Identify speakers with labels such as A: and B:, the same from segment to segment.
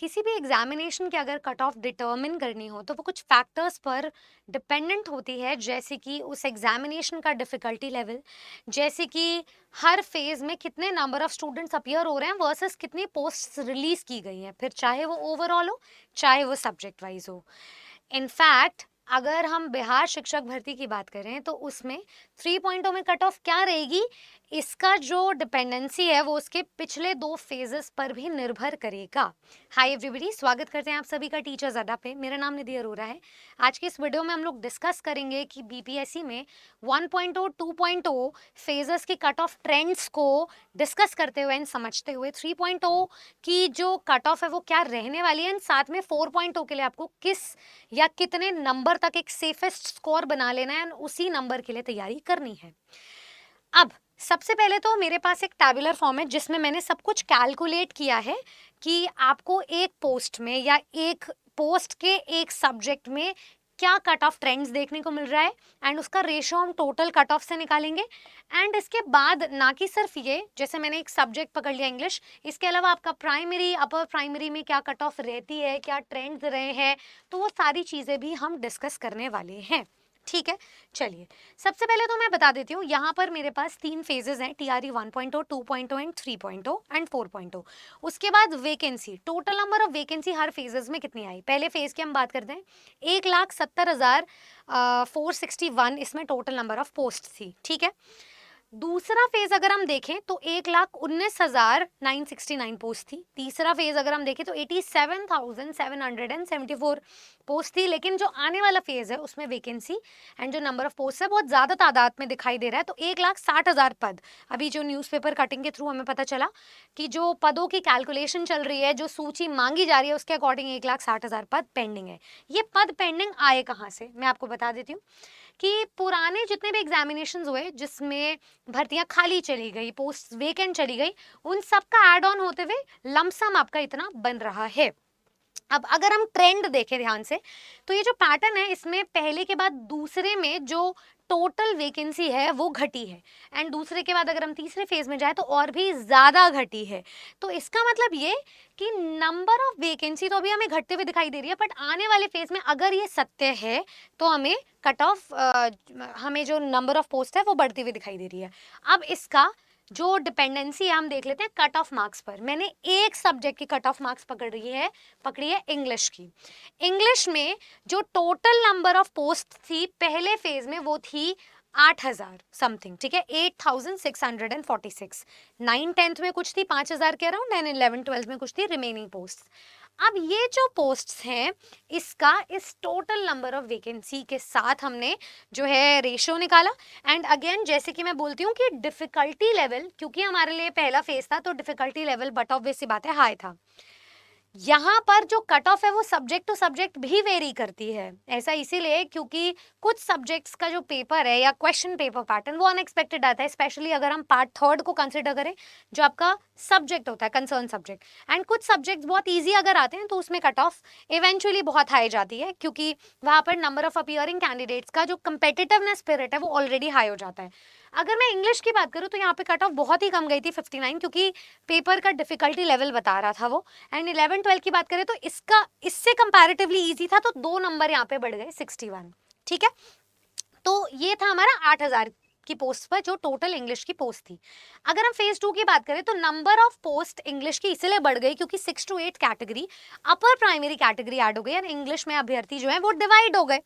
A: किसी भी एग्जामिनेशन की अगर कट ऑफ डिटर्मिन करनी हो तो वो कुछ फैक्टर्स पर डिपेंडेंट होती है, जैसे कि उस एग्जामिनेशन का डिफिकल्टी लेवल, जैसे कि हर फेज में कितने नंबर ऑफ स्टूडेंट्स अपीयर हो रहे हैं वर्सेस कितनी पोस्ट रिलीज की गई हैं, फिर चाहे वो ओवरऑल हो चाहे वो सब्जेक्ट वाइज हो। इनफैक्ट अगर हम बिहार शिक्षक भर्ती की बात करें तो उसमें 3 पॉइंटों में कट ऑफ क्या रहेगी, इसका जो डिपेंडेंसी है वो उसके पिछले 2 फेजेस पर भी निर्भर करेगा। हाय एवरीबॉडी, स्वागत करते हैं आप सभी का टीचर्स अड्डा पे। मेरा नाम निधि अरोरा है। आज के इस वीडियो में हम लोग डिस्कस करेंगे कि बीपीएससी में 1.0 2.0 फेजेस की कट ऑफ ट्रेंड्स को डिस्कस करते हुए एंड समझते हुए 3.0 की जो कट ऑफ है वो क्या रहने वाली है, एंड साथ में 4.0 के लिए आपको किस या कितने नंबर तक एक सेफेस्ट स्कोर बना लेना है, उसी नंबर के लिए तैयारी करनी है। अब सबसे पहले तो मेरे पास एक टैबुलर फॉर्म है जिसमें मैंने सब कुछ कैलकुलेट किया है कि आपको एक पोस्ट में या एक पोस्ट के एक सब्जेक्ट में क्या कट ऑफ ट्रेंड्स देखने को मिल रहा है, एंड उसका रेशियो हम टोटल कट ऑफ से निकालेंगे। एंड इसके बाद ना कि सिर्फ ये, जैसे मैंने एक सब्जेक्ट पकड़ लिया इंग्लिश, इसके अलावा आपका प्राइमरी अपर प्राइमरी में क्या कट ऑफ रहती है, क्या ट्रेंड्स रहे हैं, तो वो सारी चीज़ें भी हम डिस्कस करने वाले हैं। ठीक है, चलिए सबसे पहले तो मैं बता देती हूँ, यहाँ पर मेरे पास 3 फेजेस हैं, टीआरई 1.0 2.0 एंड 3.0 एंड 4.0। उसके बाद vacancy, total number of vacancy her phases में कितनी आई। पहले फेज की हम बात करते हैं, 1,70,461 इसमें टोटल नंबर ऑफ पोस्ट थी। ठीक है, दूसरा फेज अगर हम देखें तो 1,19,969 पोस्ट थी। तीसरा फेज अगर हम देखें तो 87,774 पोस्ट थी। लेकिन जो आने वाला फेज है उसमें वैकेंसी एंड जो नंबर ऑफ पोस्ट है बहुत ज्यादा तादाद में दिखाई दे रहा है, तो 1,60,000 पद। अभी जो न्यूज़पेपर कटिंग के थ्रू हमें पता चला कि जो पदों की कैलकुलेशन चल रही है, जो सूची मांगी जा रही है, उसके अकॉर्डिंग 1,60,000 पद पेंडिंग है। ये पद पेंडिंग आए कहाँ से, मैं आपको बता देती हूँ कि पुराने जितने भी एग्जामिनेशंस हुए जिसमें भर्तियां खाली चली गई, पोस्ट वेकेंट चली गई, उन सब का एड ऑन होते हुए लमसम आपका इतना बन रहा है। अब अगर हम ट्रेंड देखें ध्यान से, तो ये जो पैटर्न है इसमें पहले के बाद दूसरे में जो टोटल वैकेंसी है वो घटी है, एंड दूसरे के बाद अगर हम तीसरे फेज में जाए तो और भी ज्यादा घटी है। तो इसका मतलब ये कि नंबर ऑफ वैकेंसी तो अभी हमें घटते हुए दिखाई दे रही है, बट आने वाले फेज में अगर ये सत्य है तो हमें कट ऑफ हमें जो नंबर ऑफ पोस्ट है वो बढ़ती हुई दिखाई दे रही है। अब इसका जो डिपेंडेंसी है हम देख लेते हैं कट ऑफ मार्क्स पर। मैंने एक सब्जेक्ट की कट ऑफ मार्क्स पकड़ी है इंग्लिश की। इंग्लिश में जो टोटल नंबर ऑफ पोस्ट थी पहले फेज में वो थी 8,000 समथिंग। ठीक है, 8,646। 9th-10th में कुछ थी 5,000 के अराउंड, एंड 11th-12th में कुछ थी रिमेनिंग पोस्ट। अब ये जो पोस्ट्स हैं इसका इस टोटल नंबर ऑफ वैकेंसी के साथ हमने जो है रेशियो निकाला। एंड अगेन जैसे कि मैं बोलती हूँ कि डिफिकल्टी लेवल, क्योंकि हमारे लिए पहला फेज था तो डिफिकल्टी लेवल बट ऑब्वियस सी बात है हाई था। यहाँ पर जो कट ऑफ है वो सब्जेक्ट टू सब्जेक्ट भी वेरी करती है। ऐसा इसीलिए क्योंकि कुछ सब्जेक्ट्स का जो पेपर है या क्वेश्चन पेपर पैटर्न वो अनएक्सपेक्टेड आता है, स्पेशली अगर हम पार्ट थर्ड को कंसिडर करें जो आपका सब्जेक्ट होता है कंसर्न सब्जेक्ट। एंड कुछ सब्जेक्ट्स बहुत ईजी अगर आते हैं तो उसमें कट ऑफ इवेंचुअली बहुत हाई जाती है, क्योंकि वहाँ पर नंबर ऑफ अपीयरिंग कैंडिडेट्स का जो कंपेटिटिवनेस स्पिरिट है वो ऑलरेडी हाई हो जाता है। अगर मैं इंग्लिश की बात करूँ तो यहाँ पे कट ऑफ बहुत ही कम गई थी 59, क्योंकि पेपर का डिफिकल्टी लेवल बता रहा था वो। एंड 11-12 की बात करें तो इसका इससे कंपैरेटिवली इजी था, तो 2 नंबर यहाँ पे बढ़ गए 61। ठीक है, तो ये था हमारा 8,000 की पोस्ट पर जो टोटल इंग्लिश की पोस्ट थी। अगर हम फेज 2 की बात करें तो नंबर ऑफ पोस्ट इंग्लिश की इसलिए बढ़ गई क्योंकि 6 to 8 category upper primary category add हो गई और इंग्लिश में अभ्यर्थी जो है वो डिवाइड हो गए।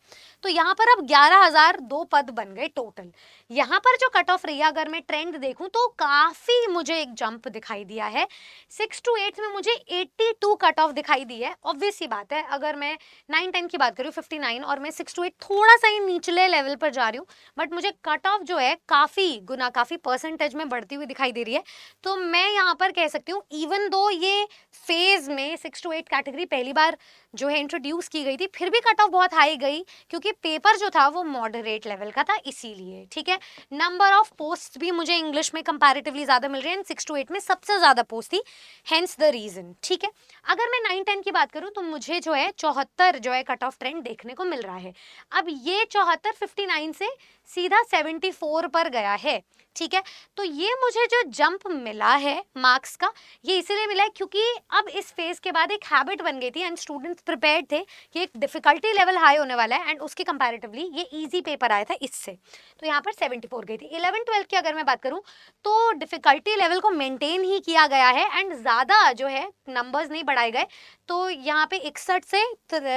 A: तो यहाँ पर अब 11,002 पद बन गए टोटल। यहाँ पर जो कट ऑफ रही है, अगर मैं ट्रेंड देखूं तो काफी मुझे एक जंप दिखाई दिया है। 6 to 8 में मुझे 82 कट ऑफ दिखाई दी है। ऑब्वियस सी बात है, अगर मैं 9-10 की बात करूँ 59 और मैं 6 to 8 थोड़ा सा ही निचले लेवल पर जा रही हूँ, बट मुझे कट ऑफ जो है काफी गुना काफी परसेंटेज में बढ़ती हुई दिखाई दे रही है। तो मैं यहाँ पर कह सकती हूँ इवन दो ये फेज में 6 to 8 कैटेगरी पहली बार जो है इंट्रोड्यूस की गई थी, फिर भी कट ऑफ बहुत हाई गई क्योंकि पेपर जो था वो मॉडरेट लेवल का था इसीलिए। ठीक है, है। नंबर ऑफ पोस्ट भी मुझे इंग्लिश में कंपैरेटिवली ज़्यादा मिल रहे हैं, 6 to 8 में सबसे ज़्यादा पोस्ट थी, हेंस द रीज़न। ठीक है, अगर मैं 9-10 की बात करूँ तो मुझे जो है 74 जो है कट ऑफ ट्रेंड देखने को मिल रहा है। अब ये 74 59 से सीधा 74 पर गया है। ठीक है, तो ये मुझे जो जंप मिला है मार्क्स का, ये इसीलिए मिला है क्योंकि अब इस फेज के बाद एक हैबिट बन गई थी एंड स्टूडेंट्स प्रिपेयर्ड थे कि एक डिफिकल्टी लेवल हाई होने वाला है एंड उसके कंपैरेटिवली ये इजी पेपर आया था इससे, तो यहाँ पर 74 गई थी। 11-12 की अगर मैं बात करूँ तो डिफिकल्टी लेवल को मेंटेन ही किया गया है एंड ज़्यादा जो है नंबर्स नहीं बढ़ाए गए, तो यहाँ पे 61 से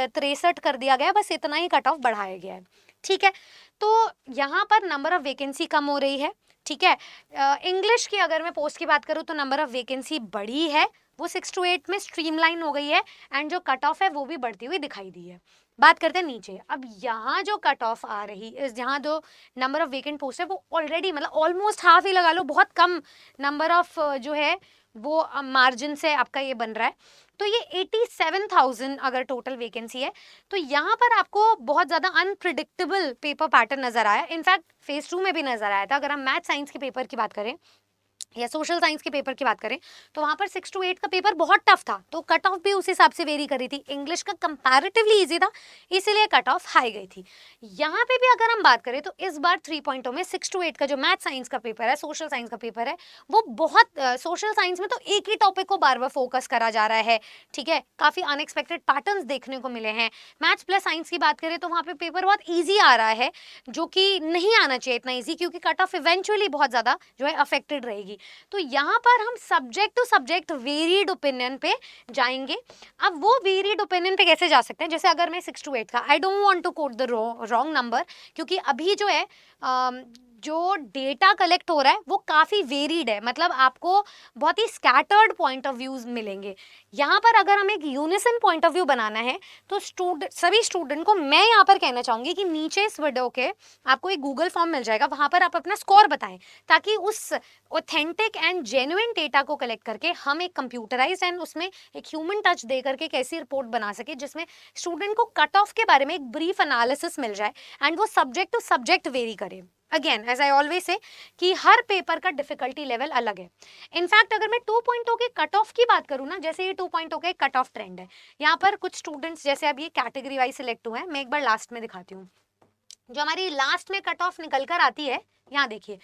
A: 63 कर दिया गया, बस इतना ही कट ऑफ बढ़ाया गया है। ठीक है, तो यहाँ पर नंबर ऑफ वैकेंसी कम हो रही है। ठीक है, इंग्लिश की अगर मैं पोस्ट की बात करूँ तो नंबर ऑफ वैकेंसी बढ़ी है, वो 6 to 8 में स्ट्रीमलाइन हो गई है एंड जो कट ऑफ है वो भी बढ़ती हुई दिखाई दी है। बात करते हैं नीचे, अब यहाँ जो कट ऑफ आ रही है, यहाँ जो नंबर ऑफ वेकेंट पोस्ट है वो ऑलरेडी मतलब ऑलमोस्ट हाफ ही लगा लो, बहुत कम नंबर ऑफ जो है वो मार्जिन से आपका ये बन रहा है। तो ये 87,000 अगर टोटल वैकेंसी है, तो यहाँ पर आपको बहुत ज़्यादा अनप्रिडिक्टेबल पेपर पैटर्न नज़र आया। इनफैक्ट फेज 2 में भी नज़र आया था। अगर हम मैथ साइंस के पेपर की बात करें या सोशल साइंस के पेपर की बात करें तो वहां पर 6 to 8 का पेपर बहुत टफ था, तो कट ऑफ भी उस हिसाब से वेरी कर रही थी। इंग्लिश का कंपैरेटिवली इजी था, इसीलिए कट ऑफ हाई गई थी। यहाँ पे भी अगर हम बात करें तो इस बार 3 पॉइंटों में 6 to 8 का जो मैथ साइंस का पेपर है, सोशल साइंस का पेपर है, वो बहुत सोशल साइंस में तो एक ही टॉपिक को बार बार फोकस करा जा रहा है। ठीक है, काफी अनएक्सपेक्टेड पैटर्न्स देखने को मिले हैं। मैथ्स प्लस साइंस की बात करें तो वहां पे पेपर बहुत ईजी आ रहा है, जो कि नहीं आना चाहिए इतना ईजी, क्योंकि कट ऑफ इवेंचुअली बहुत ज्यादा जो है अफेक्टेड रहेगी। तो यहाँ पर हम subject to subject varied opinion पे जाएंगे। अब वो वेरिड ओपिनियन पे कैसे जा सकते हैं, जैसे अगर मैं 6 to 8 का, I don't want to quote the wrong number, क्योंकि अभी जो है जो डेटा कलेक्ट हो रहा है वो काफ़ी वेरीड है, मतलब आपको बहुत ही स्कैटर्ड पॉइंट ऑफ व्यूज मिलेंगे। यहाँ पर अगर हमें एक यूनिसन पॉइंट ऑफ व्यू बनाना है तो सभी स्टूडेंट को मैं यहाँ पर कहना चाहूँगी कि नीचे इस वीडियो के आपको एक गूगल फॉर्म मिल जाएगा, वहाँ पर आप अपना स्कोर बताएं, ताकि उस ऑथेंटिक एंड जेन्युइन डेटा को कलेक्ट करके हम एक कंप्यूटराइज एंड उसमें एक ह्यूमन टच दे करके एक ऐसी रिपोर्ट बना सके जिसमें स्टूडेंट को कट ऑफ के बारे में एक ब्रीफ एनालिसिस मिल जाए एंड वो सब्जेक्ट टू सब्जेक्ट वेरी करे। Again as I always say कि हर पेपर का डिफिकल्टी लेवल अलग है। इनफैक्ट अगर मैं 2.0 के कट ऑफ की बात करूँ ना, जैसे ये 2.0 का एक कट ऑफ ट्रेंड है, यहाँ पर कुछ स्टूडेंट्स जैसे अब ये कैटेगरी वाइज सिलेक्ट हुए हैं, मैं एक बार लास्ट में दिखाती हूँ जो हमारी लास्ट में कट ऑफ निकल कर आती है। यहाँ देखिए,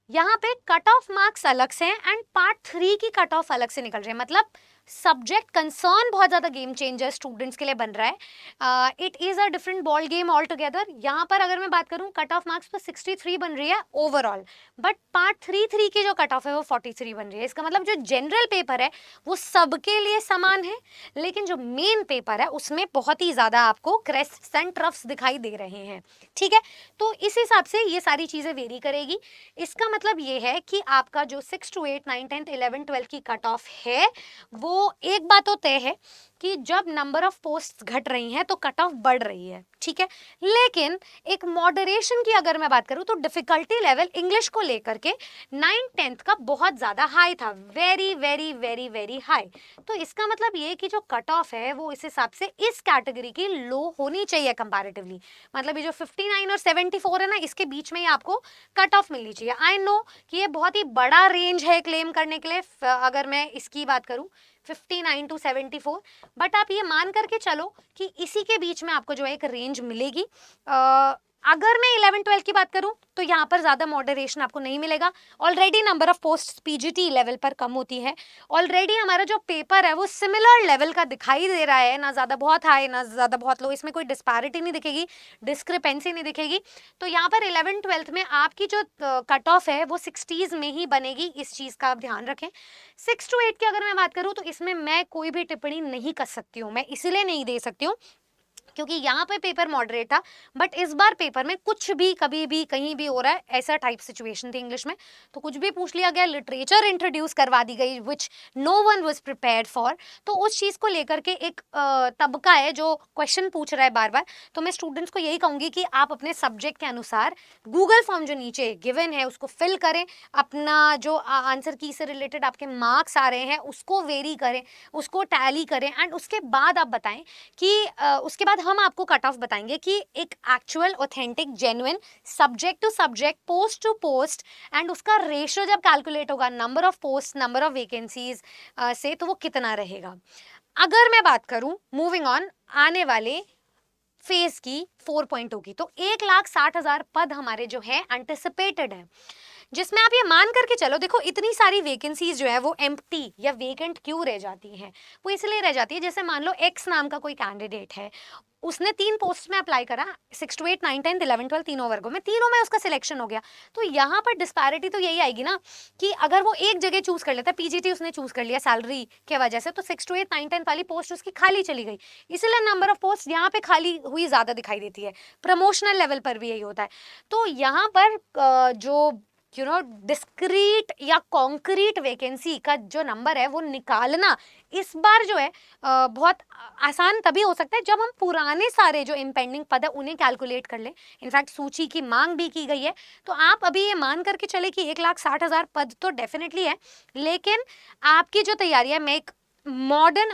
A: यहाँ पे कट ऑफ मार्क्स अलग से हैं एंड पार्ट 3 की कट ऑफ अलग से निकल रहे हैं, मतलब सब्जेक्ट कंसर्न बहुत ज़्यादा गेम चेंजर स्टूडेंट्स के लिए बन रहा है। It is a different ball game all together. यहाँ पर अगर मैं बात करूँ कट ऑफ मार्क्स तो 63 बन रही है ओवरऑल, बट पार्ट 3 की जो कट ऑफ है वो 43 बन रही है। इसका मतलब जो जनरल पेपर है वो सबके लिए समान है, लेकिन जो मेन पेपर है उसमें बहुत ही ज़्यादा आपको क्रेस्ट्स एंड ट्रफ्स दिखाई दे रहे हैं। ठीक है, तो इस हिसाब से ये सारी चीज़ें वेरी करेगी। इसका मतलब ये है कि आपका जो 6 to 8, 9, 10, 11, 12 की कट ऑफ है वो एक बात तो तय है कि जब नंबर ऑफ पोस्ट्स घट रही हैं तो कट ऑफ बढ़ रही है। ठीक है, लेकिन एक मॉडरेशन की अगर मैं बात करूं तो डिफिकल्टी लेवल इंग्लिश को लेकर के 9-10 का बहुत ज़्यादा हाई था, very very very very high. तो इसका मतलब ये कि जो कट ऑफ है वो इस हिसाब से इस कैटेगरी की लो होनी चाहिए कंपैरेटिवली, मतलब ये जो 59 और 74 है ना, इसके बीच में ही आपको कट ऑफ मिलनी चाहिए। आई नो कि ये बहुत ही बड़ा रेंज है क्लेम करने के लिए, अगर मैं इसकी बात करूं 59 to 74, बट आप ये मान करके चलो कि इसी के बीच में आपको जो है एक रेंज मिलेगी। अगर मैं 11-12 की बात करूं तो यहाँ पर ज़्यादा मॉडरेशन आपको नहीं मिलेगा। Already number of post PGT level पर कम होती है, ऑलरेडी हमारा जो पेपर है वो सिमिलर लेवल का दिखाई दे रहा है, ना ज़्यादा बहुत हाई ना ज़्यादा बहुत लो, इसमें कोई डिस्पैरिटी नहीं दिखेगी, डिस्क्रिपेंसी नहीं दिखेगी। तो यहाँ पर 11-12 में आपकी जो कट ऑफ है वो 60s में ही बनेगी, इस चीज़ का आप ध्यान रखें। 6 to 8 की अगर मैं बात करूँ तो इसमें मैं कोई भी टिप्पणी नहीं कर सकती हूँ, मैं इसलिए नहीं दे सकती हूँ क्योंकि यहाँ पे पेपर मॉडरेट था, बट इस बार पेपर में कुछ भी कभी भी कहीं भी हो रहा है, ऐसा टाइप सिचुएशन थी इंग्लिश में, तो कुछ भी पूछ लिया गया, लिटरेचर इंट्रोड्यूस करवा दी गई which no one was prepared for. तो उस चीज़ को लेकर के एक तबका है जो क्वेश्चन पूछ रहा है बार बार। तो मैं स्टूडेंट्स को यही कहूँगी कि आप अपने सब्जेक्ट के अनुसार गूगल फॉर्म जो नीचे गिवन है उसको फिल करें, अपना जो आंसर की से रिलेटेड आपके मार्क्स आ रहे हैं उसको वेरी करें, उसको टैली करें एंड उसके बाद आप बताएं कि उसके बाद हम आपको कट ऑफ बताएंगे कि एक actual authentic genuine subject to subject post to post and उसका रेशियो जब कैलकुलेट होगा number of post number of vacancies से, तो वो कितना रहेगा। अगर मैं बात करूं मूविंग ऑन आने वाले फेज की 4.0 की, तो 1,60,000 पद हमारे जो है एंटिसिपेटेड है, जिसमें आप ये मान करके चलो, देखो इतनी सारी वैकेंसीज जो है वो एम्प्टी या वेकेंट क्यों रह जाती हैं, वो इसलिए रह जाती है, जैसे मान लो एक्स नाम का कोई कैंडिडेट है, उसने 3 पोस्ट में अप्लाई करा, 6 to 8 9 10 11 12 तीनों वर्गों में, तीनों में उसका सिलेक्शन हो गया, तो यहाँ पर डिस्पैरिटी तो यही आएगी ना कि अगर वो एक जगह चूज कर लेता है, पीजीटी उसने चूज कर लिया सैलरी के वजह से, तो 6 to 8 9 10 वाली पोस्ट उसकी खाली चली गई, इसलिए नंबर ऑफ पोस्ट यहाँ पे खाली हुई ज्यादा दिखाई देती है। प्रमोशनल लेवल पर भी यही होता है। तो यहाँ पर जो डिस्क्रीट या कॉन्क्रीट वैकेंसी का जो नंबर है वो निकालना इस बार जो है बहुत आसान तभी हो सकता है जब हम पुराने सारे जो इम्पेंडिंग पद है उन्हें कैलकुलेट कर लें। इनफैक्ट सूची की मांग भी की गई है, तो आप अभी ये मान करके चले कि 1,60,000 पद तो डेफिनेटली है, लेकिन आपकी जो तैयारी है, मैं एक मॉडर्न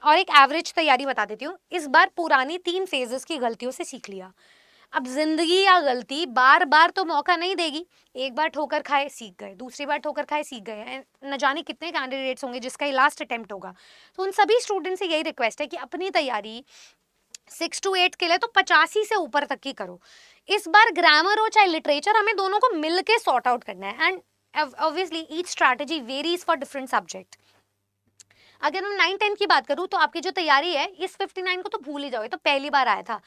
A: और एक एवरेज तैयारी बता देती हूँ। इस बार पुरानी 3 फेजेस की गलतियों से सीख लिया। अब जिंदगी या गलती बार बार तो मौका नहीं देगी, एक बार ठोकर खाए सीख गए, दूसरी बार ठोकर खाए सीख गए, न जाने कितने कैंडिडेट्स होंगे जिसका ये लास्ट अटेम्प्ट होगा। तो उन सभी स्टूडेंट से यही रिक्वेस्ट है कि अपनी तैयारी 6 to 8 के लिए तो 85 से ऊपर तक की करो। इस बार ग्रामर हो चाहे लिटरेचर, हमें दोनों को मिलके सॉर्ट आउट करना है, and obviously each strategy varies for different subject. अगर मैं 9-10 की बात करूं तो आपकी जो तैयारी है, इस 59 को तो भूल ही जाओ, तो पहली बार आया था।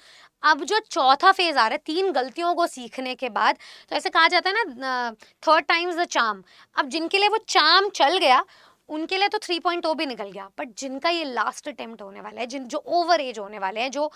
A: अब जो चौथा फेज आ रहा है 3 गलतियों को सीखने के बाद, तो ऐसे कहा जाता है ना, थर्ड टाइम्स द चार्म। अब जिनके लिए वो चार्म चल गया उनके लिए तो 3.0 भी निकल गया, बट जिनका ये लास्ट अटेम्प्ट होने वाला है, जो ओवर एज होने वाले हैं, जो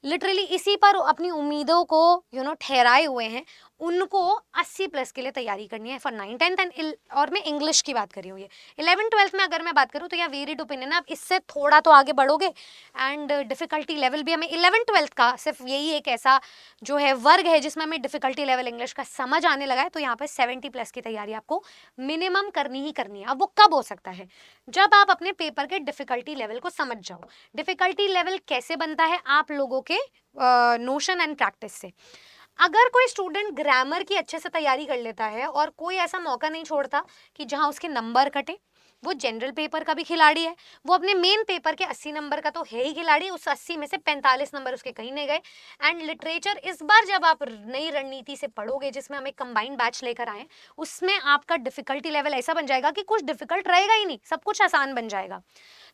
A: लिटरली इसी पर अपनी उम्मीदों को ठहराए हुए हैं, उनको 80 प्लस के लिए तैयारी करनी है फॉर 9 10 एंड, और मैं इंग्लिश की बात कर रही हूँ। ये 11 12 में अगर मैं बात करूँ तो यहाँ वेरिड ओपिनियन है, आप इससे थोड़ा तो आगे बढ़ोगे, एंड डिफिकल्टी लेवल भी हमें 11 12 का सिर्फ यही एक ऐसा जो है वर्ग है जिसमें हमें डिफिकल्टी लेवल इंग्लिश का समझ आने लगा है, तो यहाँ पर 70 प्लस की तैयारी आपको मिनिमम करनी ही करनी है। अब वो कब हो सकता है, जब आप अपने पेपर के डिफिकल्टी लेवल को समझ जाओ। डिफिकल्टी लेवल कैसे बनता है, आप लोगों के नोशन एंड प्रैक्टिस से। अगर कोई स्टूडेंट ग्रामर की अच्छे से तैयारी कर लेता है और कोई ऐसा मौका नहीं छोड़ता कि जहां उसके नंबर कटे, वो जनरल पेपर का भी खिलाड़ी है, वो अपने मेन पेपर के 80 नंबर का तो है ही खिलाड़ी, उस 80 में से 45 नंबर उसके कहीं नहीं गए। एंड लिटरेचर इस बार जब आप नई रणनीति से पढ़ोगे, जिसमें हम एक कंबाइंड बैच लेकर आए, उसमें आपका डिफिकल्टी लेवल ऐसा बन जाएगा कि कुछ डिफिकल्ट रहेगा ही नहीं, सब कुछ आसान बन जाएगा।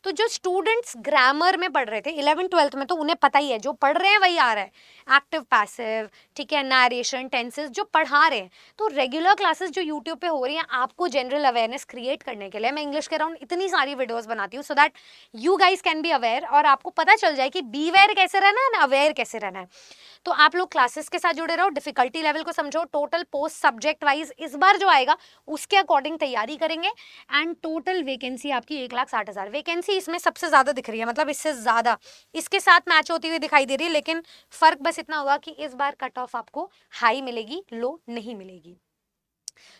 A: तो जो स्टूडेंट्स ग्रामर में पढ़ रहे थे 11 12 में, तो उन्हें पता ही है, जो पढ़ रहे हैं वही आ रहा है, एक्टिव पैसिव, ठीक है, नरेशन, टेंसेस जो पढ़ा रहे हैं। तो रेगुलर क्लासेस जो यूट्यूब पे हो रही हैं, आपको जनरल अवेयरनेस क्रिएट करने के लिए मैं इंग्लिश के अराउंड इतनी सारी वीडियोस बनाती हूँ, so that you guys can be aware, और आपको पता चल जाए कि बी वेयर कैसे रहना है ना अवेयर कैसे रहना है। तो आप लोग क्लासेस के साथ जुड़े रहो, डिफिकल्टी लेवल को समझो, टोटल पोस्ट सब्जेक्ट वाइज इस बार जो आएगा उसके अकॉर्डिंग तैयारी करेंगे, एंड टोटल वैकेंसी आपकी 1,60,000 वैकेंसी इसमें सबसे ज्यादा दिख रही है, मतलब इससे ज्यादा इसके साथ मैच होती हुई दिखाई दे रही है, लेकिन फर्क बस इतना होगा कि इस बार कट ऑफ आपको हाई मिलेगी, लो नहीं मिलेगी।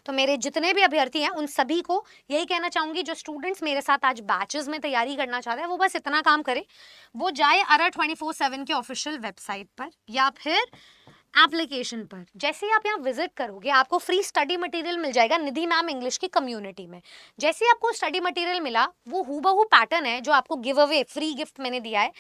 A: तो मेरे जितने भी अभ्यर्थी हैं उन सभी को यही कहना चाहूंगी, जो स्टूडेंट्स मेरे साथ आज बैचेस में तैयारी करना चाहते हैं वो बस इतना काम करें, वो जाए अरा 24/7 के ऑफिशियल वेबसाइट पर या फिर एप्लीकेशन पर। जैसे ही आप यहाँ विजिट करोगे आपको फ्री स्टडी मटेरियल मिल जाएगा निधि मैम इंग्लिश की कम्युनिटी में। जैसे ही आपको स्टडी मटेरियल मिला, वो हूबहू पैटर्न है जो आपको गिव अवे फ्री गिफ्ट मैंने दिया है,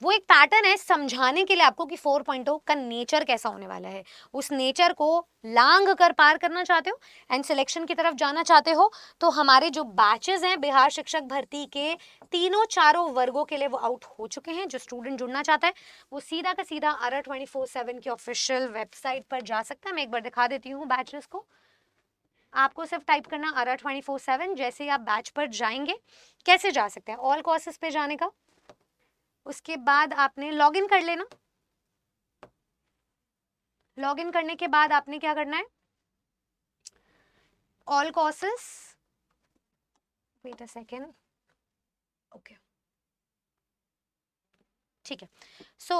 A: वो एक पैटर्न है समझाने के लिए आपको कि 4.0 का नेचर कैसा होने वाला है। उस नेचर को लांग कर पार करना चाहते हो एंड सिलेक्शन की तरफ जाना चाहते हो, तो हमारे जो बैचेस हैं बिहार शिक्षक भर्ती के तीनों चारों वर्गों के लिए वो आउट हो चुके हैं। जो स्टूडेंट जुड़ना चाहता है वो सीधा का सीधा अरा 24/7 की ऑफिशियल वेबसाइट पर जा सकता है। मैं एक बार दिखा देती हूँ बैचेस को। आपको सिर्फ टाइप करना अरा 24/7। जैसे ही आप बैच पर जाएंगे, कैसे जा सकते हैं, ऑल कोर्सेज पे जाने का, उसके बाद आपने लॉगिन कर लेना। लॉगिन करने के बाद आपने क्या करना है, all courses, wait a second, okay ठीक है। So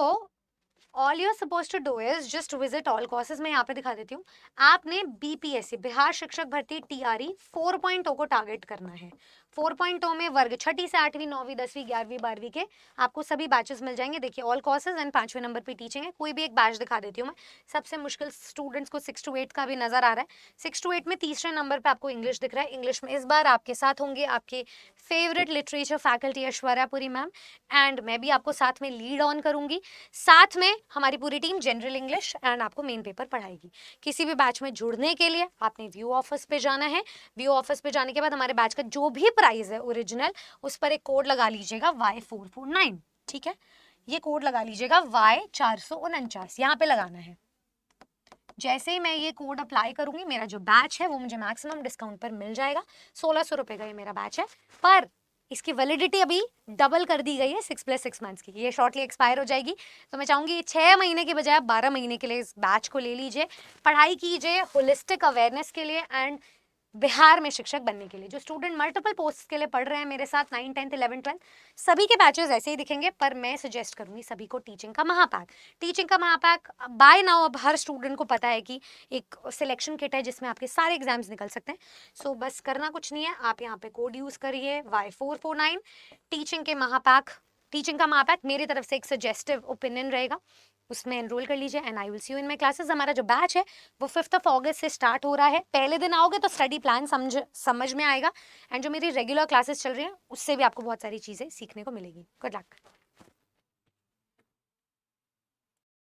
A: all you are suppose to do is just visit all courses. मैं यहाँ पे दिखा देती हूँ। आपने बीपीएससी बिहार शिक्षक भर्ती टीआरई 4.0 को टारगेट करना है। 4.0 में वर्ग 6ठी से 8वीं 9वीं 10वीं 11वीं 12वीं के आपको सभी बैचेस मिल जाएंगे। देखिए ऑल कोर्सेज एंड 5वें नंबर पे टीचिंग है। कोई भी एक बैच दिखा देती हूँ मैं। सबसे मुश्किल स्टूडेंट्स को 6 to 8 का भी नजर आ रहा है। 6 to 8 में तीसरे नंबर पे आपको इंग्लिश दिख रहा है। इंग्लिश में इस बार आपके साथ होंगे आपके favourite literature faculty Aishwarya Puri ma'am, and मैं भी आपको साथ में लीड ऑन करूंगी। साथ में हमारी पूरी टीम जनरल इंग्लिश एंड आपको मेन पेपर पढ़ाएगी। किसी भी बैच में जुड़ने के लिए आपने व्यू ऑफिस पे जाना है। व्यू ऑफिस पे जाने के बाद हमारे बैच का जो भी प्राइस है ओरिजिनल, उस पर एक कोड लगा लीजिएगा Y449, ठीक है। ये कोड लगा लीजिएगा Y449, यहाँ पे लगाना है। जैसे ही मैं ये कोड अप्लाई करूंगी, मेरा जो बैच है वो मुझे मैक्सिमम डिस्काउंट पर मिल जाएगा। 1600 रुपए का ये मेरा बैच है, पर इसकी वैलिडिटी अभी डबल कर दी गई है 6 + 6 मंथ्स की। ये शॉर्टली एक्सपायर हो जाएगी। तो मैं चाहूंगी 6 महीने के बजाय 12 महीने के लिए इस बैच को ले लीजिए, पढ़ाई कीजिए होलिस्टिक अवेयरनेस के लिए एंड बिहार में शिक्षक बनने के लिए। जो स्टूडेंट मल्टीपल पोस्ट के लिए पढ़ रहे हैं मेरे साथ 9th 10th 11th 12th, सभी के बैचेस ऐसे ही दिखेंगे, पर मैं सजेस्ट करूंगी सभी को टीचिंग का महापैक। टीचिंग का महापैक बाय नाउ अब हर स्टूडेंट को पता है कि एक सिलेक्शन किट है जिसमें आपके सारे एग्जाम्स निकल सकते हैं। सो बस करना कुछ नहीं है, आप यहाँ पे कोड यूज करिए Y449 टीचिंग के महापैक। टीचिंग का महापैक मेरी तरफ से एक सजेस्टिव ओपिनियन रहेगा, उसमें एनरोल कर लीजिए and I will see you in my classes. हमारा जो बैच है वो 5th अगस्त से स्टार्ट हो रहा है। पहले दिन आओगे तो स्टडी प्लान समझ में आएगा, एंड जो मेरी रेगुलर क्लासेस चल रही हैं उससे भी आपको बहुत सारी चीज़ें सीखने को मिलेगी। Good luck.